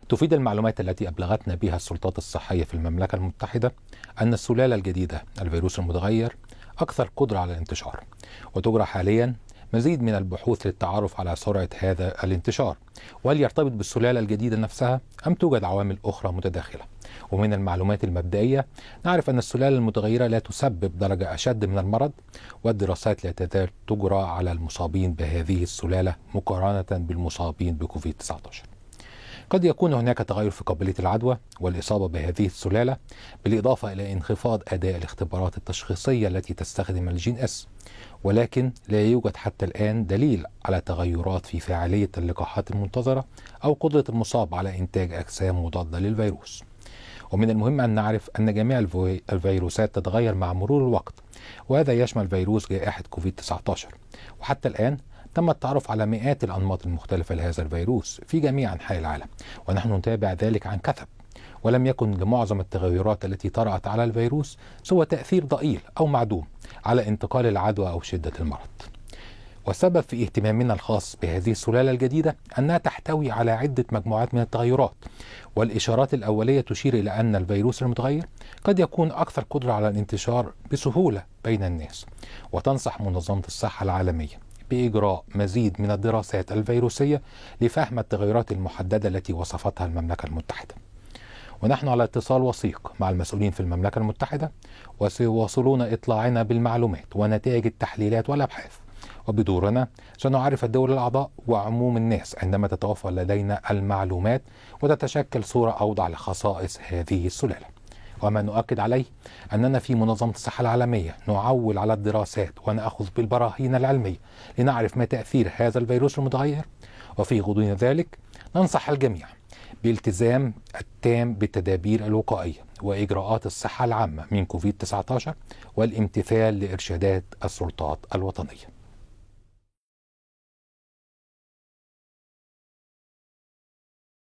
تفيد المعلومات التي أبلغتنا بها السلطات الصحية في المملكة المتحدة أن السلالة الجديدة الفيروس المتغير أكثر قدرة على الانتشار، وتجرى حاليا مزيد من البحوث للتعرف على سرعة هذا الانتشار، وهل يرتبط بالسلالة الجديدة نفسها أم توجد عوامل أخرى متداخلة. ومن المعلومات المبدئية نعرف أن السلالة المتغيرة لا تسبب درجة أشد من المرض، والدراسات لا تزال تجرى على المصابين بهذه السلالة مقارنة بالمصابين بكوفيد 19. قد يكون هناك تغير في قابلية العدوى والإصابة بهذه السلالة، بالإضافة إلى انخفاض أداء الاختبارات التشخيصية التي تستخدم الجين اس، ولكن لا يوجد حتى الآن دليل على تغيرات في فاعلية اللقاحات المنتظرة أو قدرة المصاب على إنتاج أجسام مضادة للفيروس. ومن المهم أن نعرف أن جميع الفيروسات تتغير مع مرور الوقت، وهذا يشمل فيروس جائحة كوفيد 19. وحتى الآن تم التعرف على مئات الأنماط المختلفة لهذا الفيروس في جميع أنحاء العالم، ونحن نتابع ذلك عن كثب. ولم يكن لمعظم التغيرات التي طرأت على الفيروس سوى تأثير ضئيل أو معدوم على انتقال العدوى أو شدة المرض. والسبب في اهتمامنا الخاص بهذه السلالة الجديدة أنها تحتوي على عدة مجموعات من التغيرات، والإشارات الأولية تشير إلى أن الفيروس المتغير قد يكون أكثر قدرة على الانتشار بسهولة بين الناس. وتنصح منظمة الصحة العالمية بإجراء مزيد من الدراسات الفيروسية لفهم التغيرات المحددة التي وصفتها المملكة المتحدة. ونحن على اتصال وثيق مع المسؤولين في المملكة المتحدة، وسيواصلون إطلاعنا بالمعلومات ونتائج التحليلات والأبحاث. وبدورنا سنعرف الدول الأعضاء وعموم الناس عندما تتوفر لدينا المعلومات وتتشكل صورة أوضح لخصائص هذه السلالة. وما نؤكد عليه أننا في منظمة الصحة العالمية نعول على الدراسات ونأخذ بالبراهين العلمية لنعرف ما تأثير هذا الفيروس المتغير، وفي غضون ذلك ننصح الجميع بالالتزام التام بالتدابير الوقائية وإجراءات الصحة العامة من كوفيد 19 والامتثال لإرشادات السلطات الوطنية.